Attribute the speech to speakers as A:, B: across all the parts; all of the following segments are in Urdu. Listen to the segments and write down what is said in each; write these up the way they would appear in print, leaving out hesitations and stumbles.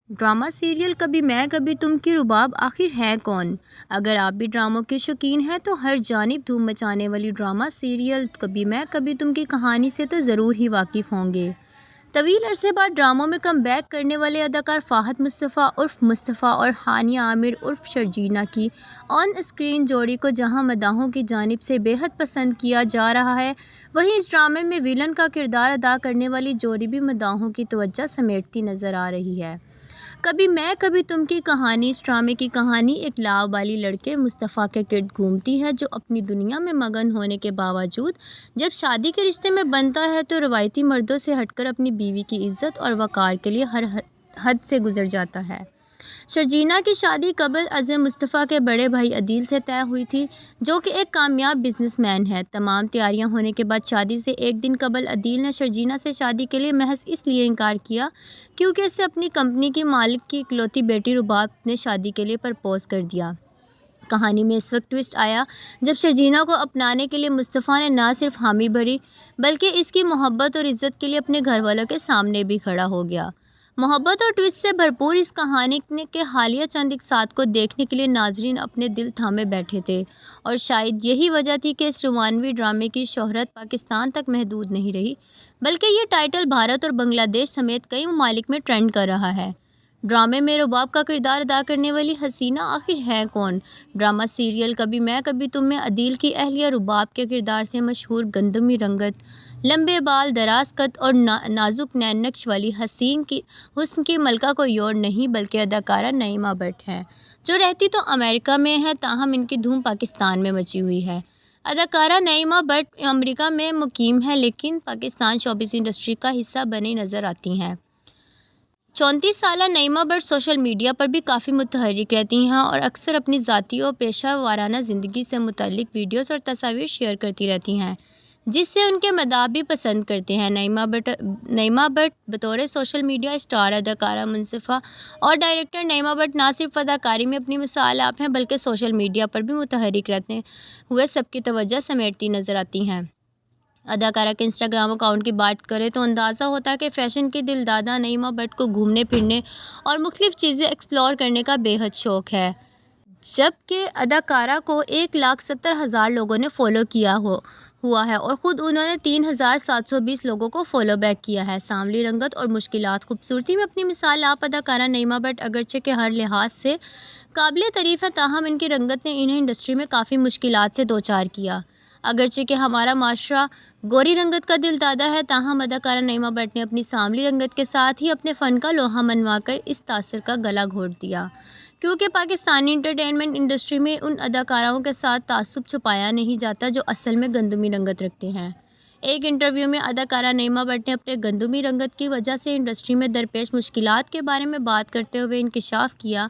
A: ڈرامہ سیریل کبھی میں کبھی تم کی رباب آخر ہے کون؟ اگر آپ بھی ڈراموں کے شوقین ہیں تو ہر جانب دھوم مچانے والی ڈرامہ سیریل کبھی میں کبھی تم کی کہانی سے تو ضرور ہی واقف ہوں گے۔ طویل عرصے بعد ڈراموں میں کم بیک کرنے والے اداکار فہد مصطفیٰ عرف مصطفیٰ اور ہانیہ عامر عرف شرجیلہ کی آن اسکرین جوڑی کو جہاں مداحوں کی جانب سے بے حد پسند کیا جا رہا ہے، وہیں اس ڈرامے میں ویلن کا کردار ادا کرنے والی جوڑی بھی مداحوں کی توجہ سمیٹتی نظر آ رہی ہے۔ کبھی میں کبھی تم کی کہانی اس ڈرامے کی کہانی ایک لاابالی لڑکے مصطفیٰ کے گرد گھومتی ہے جو اپنی دنیا میں مگن ہونے کے باوجود جب شادی کے رشتے میں بنتا ہے تو روایتی مردوں سے ہٹ کر اپنی بیوی کی عزت اور وقار کے لیے ہر حد سے گزر جاتا ہے۔ شرجیلہ کی شادی قبل ازیں مصطفیٰ کے بڑے بھائی عدیل سے طے ہوئی تھی جو کہ ایک کامیاب بزنس مین ہے۔ تمام تیاریاں ہونے کے بعد شادی سے ایک دن قبل عدیل نے شرجیلہ سے شادی کے لیے محض اس لیے انکار کیا کیونکہ اسے اپنی کمپنی کی مالک کی اکلوتی بیٹی رباب نے شادی کے لیے پرپوز کر دیا۔ کہانی میں اس وقت ٹوئسٹ آیا جب شرجیلہ کو اپنانے کے لیے مصطفیٰ نے نہ صرف حامی بھری بلکہ اس کی محبت اور عزت کے لیے اپنے گھر والوں کے سامنے بھی کھڑا ہو گیا۔ محبت اور ٹوئسٹ سے بھرپور اس کہانی کے حالیہ چند اقساط کو دیکھنے کے لیے ناظرین اپنے دل تھامے بیٹھے تھے اور شاید یہی وجہ تھی کہ اس رومانوی ڈرامے کی شہرت پاکستان تک محدود نہیں رہی بلکہ یہ ٹائٹل بھارت اور بنگلہ دیش سمیت کئی ممالک میں ٹرینڈ کر رہا ہے۔ ڈرامے میں رباب کا کردار ادا کرنے والی حسینہ آخر ہے کون؟ ڈرامہ سیریل کبھی میں کبھی تم میں عدیل کی اہلیہ رباب کے کردار سے مشہور گندمی رنگت، لمبے بال، دراز قد اور نازک نین نقش والی حسن کی ملکہ کوئی اور نہیں بلکہ اداکارہ نعیمہ بٹ ہیں، جو رہتی تو امریکہ میں ہے تاہم ان کی دھوم پاکستان میں مچی ہوئی ہے۔ اداکارہ نعیمہ بٹ امریکہ میں مقیم ہیں لیکن پاکستان شوبز انڈسٹری کا حصہ بنی نظر آتی ہیں۔ 34 سالہ نعیمہ بٹ سوشل میڈیا پر بھی کافی متحرک رہتی ہیں اور اکثر اپنی ذاتی اور پیشہ ورانہ زندگی سے متعلق ویڈیوز اور تصاویر شیئر کرتی رہتی ہیں جس سے ان کے مداح بھی پسند کرتے ہیں۔ نعیمہ بٹ بطور سوشل میڈیا اسٹار، اداکارہ، منصفہ اور ڈائریکٹر نعیمہ بٹ نہ صرف اداکاری میں اپنی مثال آپ ہیں بلکہ سوشل میڈیا پر بھی متحرک رہتے ہوئے سب کی توجہ سمیٹتی نظر آتی ہیں۔ اداکارہ کے انسٹاگرام اکاؤنٹ کی بات کریں تو اندازہ ہوتا ہے کہ فیشن کی دل دادہ نعیمہ بٹ کو گھومنے پھرنے اور مختلف چیزیں ایکسپلور کرنے کا بے حد شوق ہے، جبکہ اداکارہ کو 1,70,000 لوگوں نے فالو کیا ہوا ہے اور خود انہوں نے 3,720 لوگوں کو فالو بیک کیا ہے۔ سانولی رنگت اور مشکلات خوبصورتی میں اپنی مثال آپ اداکارہ نعیمہ بٹ اگرچہ کہ ہر لحاظ سے قابل تعریف ہے تاہم ان کی رنگت نے انہیں انڈسٹری میں کافی مشکلات سے دوچار کیا۔ اگرچہ کہ ہمارا معاشرہ گوری رنگت کا دل دادا ہے تاہم اداکارہ نعیمہ بٹ نے اپنی سانولی رنگت کے ساتھ ہی اپنے فن کا لوہا منوا کر اس تاثر کا گلا گھونٹ دیا، کیونکہ پاکستانی انٹرٹینمنٹ انڈسٹری میں ان اداکاروں کے ساتھ تعصب چھپایا نہیں جاتا جو اصل میں گندمی رنگت رکھتے ہیں۔ ایک انٹرویو میں اداکارہ نعیمہ بٹ نے اپنے گندمی رنگت کی وجہ سے انڈسٹری میں درپیش مشکلات کے بارے میں بات کرتے ہوئے انکشاف کیا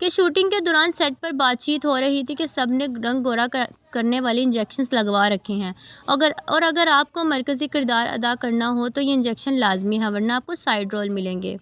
A: کہ شوٹنگ کے دوران سیٹ پر بات چیت ہو رہی تھی کہ سب نے رنگ گورا کرنے والے انجیکشنز لگوا رکھے ہیں اور اگر آپ کو مرکزی کردار ادا کرنا ہو تو یہ انجیکشن لازمی ہے ورنہ آپ کو سائیڈ رول ملیں گے۔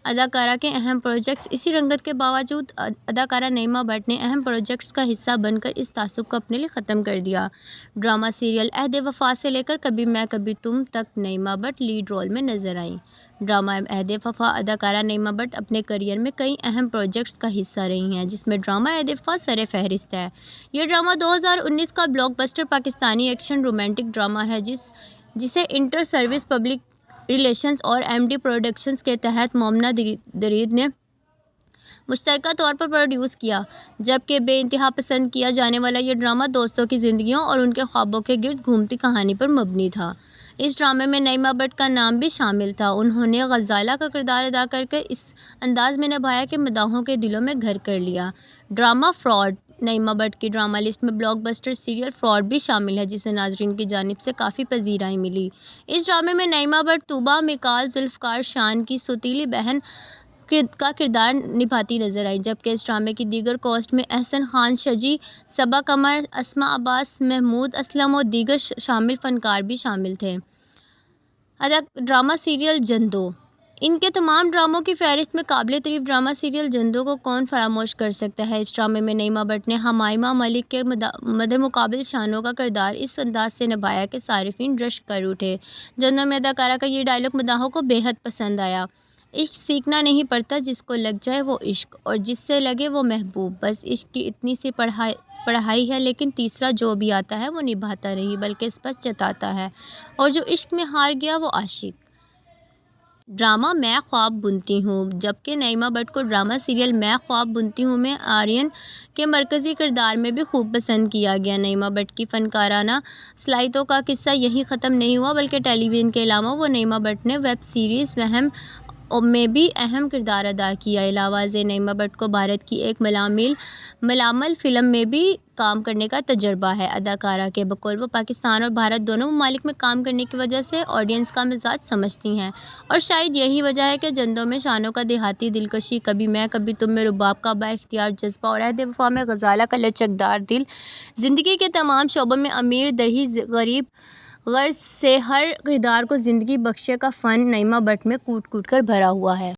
A: اداکارہ کے اہم پروجیکٹس اسی رنگت کے باوجود اداکارہ نعیمہ بٹ نے اہم پروجیکٹس کا حصہ بن کر اس تعصب کو اپنے لیے ختم کر دیا۔ ڈرامہ سیریل عہد وفا سے لے کر کبھی میں کبھی تم تک نعیمہ بٹ لیڈ رول میں نظر آئیں۔ ڈرامہ عہد وفا اداکارہ نعیمہ بٹ اپنے کیریئر میں کئی اہم پروجیکٹس کا حصہ رہی ہیں جس میں ڈرامہ عہد وفا سر فہرست ہے۔ یہ ڈرامہ 2019 کا block buster Pakistani action romantic drama ہے جسے انٹر سروس پبلک ریلیشنز اور ایم ڈی پروڈکشنز کے تحت مومنہ درید نے مشترکہ طور پر پروڈیوس کیا، جبکہ بے انتہا پسند کیا جانے والا یہ ڈرامہ دوستوں کی زندگیوں اور ان کے خوابوں کے گرد گھومتی کہانی پر مبنی تھا۔ اس ڈرامے میں نعیمہ بٹ کا نام بھی شامل تھا۔ انہوں نے غزالہ کا کردار ادا کر کے اس انداز میں نبھایا کہ مداحوں کے دلوں میں گھر کر لیا۔ ڈرامہ فراڈ نعیمہ بٹ کی ڈرامہ لسٹ میں بلاک بسٹر سیریل فراڈ بھی شامل ہے جسے ناظرین کی جانب سے کافی پذیرائی ملی۔ اس ڈرامے میں نعیمہ بٹ طوبیٰ مکال ذوالفقار شان کی سوتیلی بہن کا کردار نبھاتی نظر آئیں، جبکہ اس ڈرامے کی دیگر کاسٹ میں احسن خان شجی، صبا قمر، اسماء عباس، محمود اسلم اور دیگر شامل فنکار بھی شامل تھے۔ ڈرامہ سیریل جندو ان کے تمام ڈراموں کی فہرست میں قابل تعریف ڈرامہ سیریل جندو کو کون فراموش کر سکتا ہے۔ اس ڈرامے میں نعیمہ بٹ نے حمائمہ ملک کے مدمقابل شانوں کا کردار اس انداز سے نبھایا کہ صارفین رشک کر اٹھے۔ جندو میں اداکارہ کا یہ ڈائلاگ مداحوں کو بے حد پسند آیا۔ عشق سیکھنا نہیں پڑتا، جس کو لگ جائے وہ عشق، اور جس سے لگے وہ محبوب، بس عشق کی اتنی سی پڑھائی ہے، لیکن تیسرا جو بھی آتا ہے وہ نبھاتا نہیں بلکہ بس جتاتا ہے، اور جو عشق میں ہار گیا وہ عاشق۔ ڈرامہ میں خواب بنتی ہوں۔ جبکہ نعیمہ بٹ کو ڈرامہ سیریل میں خواب بنتی ہوں میں آرین کے مرکزی کردار میں بھی خوب پسند کیا گیا۔ نعیمہ بٹ کی فنکارانہ صلاحیتوں کا قصہ یہیں ختم نہیں ہوا، بلکہ ٹیلی ویژن کے علاوہ وہ نعیمہ بٹ نے ویب سیریز وہم میں بھی اہم کردار ادا کیا۔ علاوہ ازیں نعیمہ بٹ کو بھارت کی ایک ملامل فلم میں بھی کام کرنے کا تجربہ ہے۔ اداکارہ کے بقول وہ پاکستان اور بھارت دونوں ممالک میں کام کرنے کی وجہ سے آڈینس کا مزاج سمجھتی ہیں، اور شاید یہی وجہ ہے کہ جندوں میں شانوں کا دیہاتی دلکشی، کبھی میں کبھی تم میں رباب کا با اختیار جذبہ، اور عہد وفا میں غزالہ کا لچکدار دل، زندگی کے تمام شعبوں میں امیر دہی غریب غرض سے ہر کردار کو زندگی بخشے کا فن نعیمہ بٹ میں کوٹ کوٹ کر بھرا ہوا ہے۔